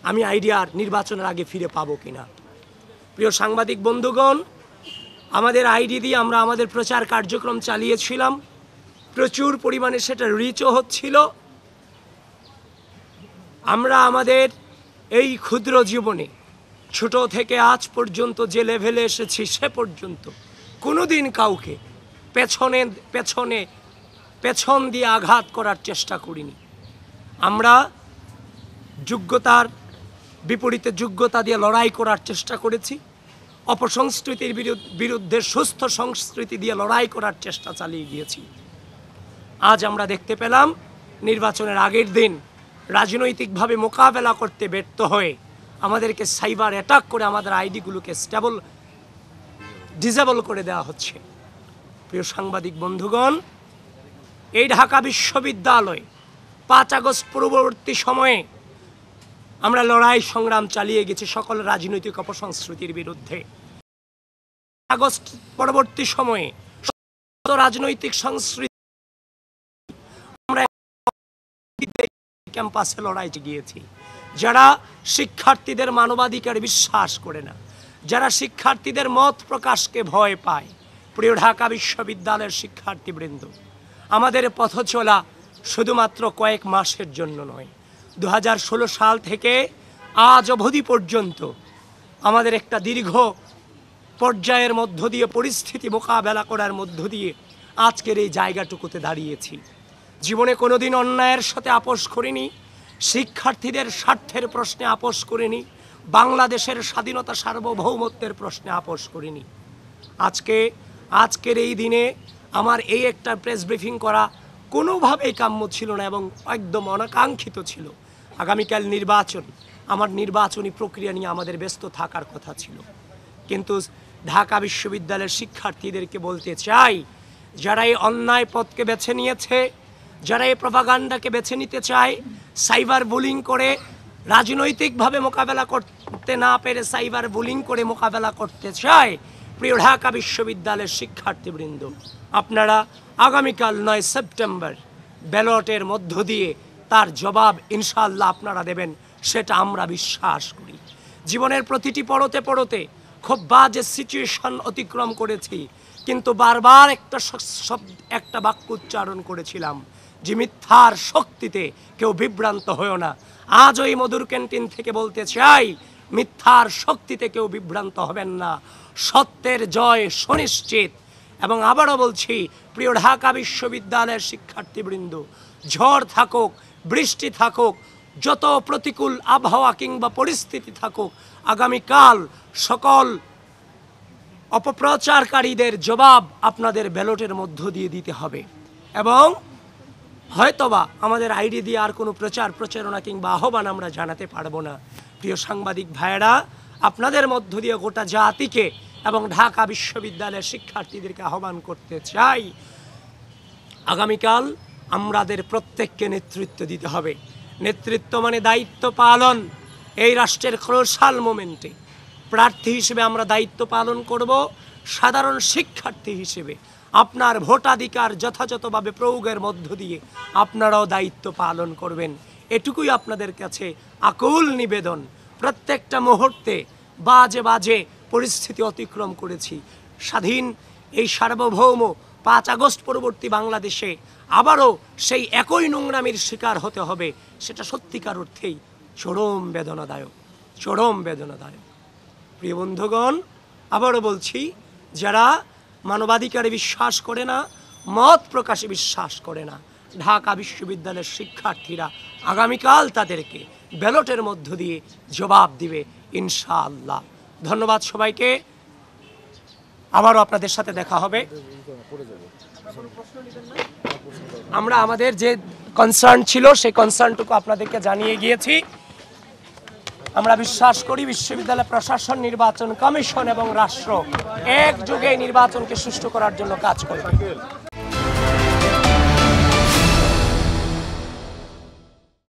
আমি আইডিয়ার নির্বাচনের আগে ফিরে পাবো কিনা। প্রিয় সাংবাদিক বন্ধুগণ, আমাদের আইডি দিয়ে আমরা আমাদের প্রচার কার্যক্রম চালিয়েছিলাম, প্রচুর পরিমাণে সেটা রিচও হচ্ছিল। আমরা আমাদের এই ক্ষুদ্র জীবনে ছোট থেকে আজ পর্যন্ত যে লেভেলে এসেছি সে পর্যন্ত কোনোদিন কাউকে পেছন দিয়ে আঘাত করার চেষ্টা করিনি। আমরা যোগ্যতার বিপরীতে যোগ্যতা দিয়ে লড়াই করার চেষ্টা করেছি, অপসংস্কৃতির বিরুদ্ধে সুস্থ সংস্কৃতি দিয়ে লড়াই করার চেষ্টা চালিয়ে গিয়েছি। আজ আমরা দেখতে পেলাম নির্বাচনের আগের দিন রাজনৈতিকভাবে মোকাবেলা করতে ব্যর্থ হয়ে আমাদেরকে সাইবার অ্যাটাক করে আমাদের আইডিগুলোকে ডিসেবল করে দেওয়া হচ্ছে। প্রিয় সাংবাদিক বন্ধুগণ, এই ঢাকা বিশ্ববিদ্যালয় 5 আগস্ট পূর্ববর্তী সময়ে আমরা লড়াই সংগ্রাম চালিয়ে গেছি সকল রাজনৈতিক অপসংস্কৃতির বিরুদ্ধে। আগস্ট পরবর্তী সময়ে রাজনৈতিক সংস্কৃতি আমরা ক্যাম্পাসে লড়াই গিয়েছি। যারা শিক্ষার্থীদের মানবাধিকার বিশ্বাস করে না, যারা শিক্ষার্থীদের মত প্রকাশকে ভয় পায়, প্রিয় ঢাকা বিশ্ববিদ্যালয়ের শিক্ষার্থীবৃন্দ, আমাদের পথ চলা শুধুমাত্র কয়েক মাসের জন্য নয়। 2016 সাল থেকে আজ অবধি পর্যন্ত আমাদের একটা দীর্ঘ পর্যায়ের মধ্য দিয়ে পরিস্থিতি মোকাবেলা করার মধ্য দিয়ে আজকের এই জায়গাটুকুতে দাঁড়িয়েছি। জীবনে কোনোদিন অন্যায়ের সাথে আপোষ করিনি, শিক্ষার্থীদের স্বার্থের প্রশ্নে আপোষ করিনি, বাংলাদেশের স্বাধীনতা সার্বভৌমত্বের প্রশ্নে আপোষ করিনি। আজকের এই দিনে আমার এই একটা প্রেস ব্রিফিং করা কোনোভাবেই কাম্য ছিল না এবং একদম অনাকাঙ্ক্ষিত ছিল। আগামীকাল নির্বাচন, আমার নির্বাচনী প্রক্রিয়া নিয়ে আমাদের ব্যস্ত থাকার কথা ছিল। কিন্তু ঢাকা বিশ্ববিদ্যালয়ের শিক্ষার্থীদেরকে বলতে চাই, যারা এই অন্যায় পথকে বেছে নিয়েছে, যারা এই প্রপাগান্ডাকে বেছে নিতে চায়, সাইবার বুলিং করে রাজনৈতিকভাবে মোকাবেলা করতে না পেরে সাইবার বুলিং করে মোকাবেলা করতে চায়, প্রিয় ঢাকা বিশ্ববিদ্যালয়ের শিক্ষার্থীবৃন্দ, আপনারা আগামীকাল 9 সেপ্টেম্বর ব্যালটের মধ্য দিয়ে তার জবাব ইনশাআল্লাহ আপনারা দেবেন, সেটা আমরা বিশ্বাস করি। জীবনের প্রতিটি পড়তে খুব বাজে সিচুয়েশন অতিক্রম করেছি, কিন্তু বারবার একটা বাক্য উচ্চারণ করেছিলাম যে মিথ্যার শক্তিতে কেউ বিভ্রান্ত হয়েও না। আজ ওই মধুর ক্যান্টিন থেকে বলতে চাই, মিথ্যার শক্তিতে কেউ বিভ্রান্ত হবেন না, সত্যের জয় সুনিশ্চিত। এবং আবারও বলছি, প্রিয় ঢাকা বিশ্ববিদ্যালয়ের শিক্ষার্থীবৃন্দ, ঝড় থাকুক, বৃষ্টি থাকুক, যত প্রতিকূল আবহাওয়া কিংবা পরিস্থিতি থাকুক, আগামীকাল সকল অপপ্রচারকারীদের জবাব আপনাদের ব্যালটের মধ্য দিয়ে দিতে হবে। এবং হয়তোবা আমাদের আইডি দিয়ে আর কোনো প্রচারণা কিংবা আহ্বান আমরা জানাতে পারবো না। প্রিয় সাংবাদিক ভাইয়েরা, আপনাদের মধ্য দিয়ে গোটা জাতিকে এবং ঢাকা বিশ্ববিদ্যালয়ের শিক্ষার্থীদেরকে আহ্বান করতে চাই, আগামীকাল আমাদের প্রত্যেককে নেতৃত্ব দিতে হবে। নেতৃত্ব মানে দায়িত্ব পালন। এই রাষ্ট্রের ক্রুশাল মোমেন্টে প্রার্থী হিসেবে আমরা দায়িত্ব পালন করব, সাধারণ শিক্ষার্থী হিসেবে আপনার ভোটাধিকার যথাযথভাবে প্রয়োগের মধ্য দিয়ে আপনারাও দায়িত্ব পালন করবেন। এটুকুই আপনাদের কাছে আকুল নিবেদন। প্রত্যেকটা মুহূর্তে বাজে পরিস্থিতি অতিক্রম করেছি। স্বাধীন এই সার্বভৌম 5 আগস্ট পরবর্তী বাংলাদেশে আবারও সেই একই নোংরামির শিকার হতে হবে, সেটা সত্যিকার অর্থেই চরম বেদনাদায়ক। প্রিয় বন্ধুগণ, আবারও বলছি, যারা মানবাধিকারে বিশ্বাস করে না, মত প্রকাশে বিশ্বাস করে না, ঢাকা বিশ্ববিদ্যালয়ের শিক্ষার্থীরা আগামীকাল তাদেরকে ব্যালটের মধ্য দিয়ে জবাব দিবে ইনশাআল্লাহ। ধন্যবাদ সবাইকে। আবারও আপনাদের সাথে দেখা হবে। আমরা আমাদের যে কনসার্ন ছিল সেই কনসার্নটুকু আপনাদেরকে জানিয়ে গিয়েছি। আমরা বিশ্বাস করি বিশ্ববিদ্যালয় প্রশাসন, নির্বাচন কমিশন এবং রাষ্ট্র একযোগে নির্বাচনকে সুষ্ঠু করার জন্য কাজ করবে।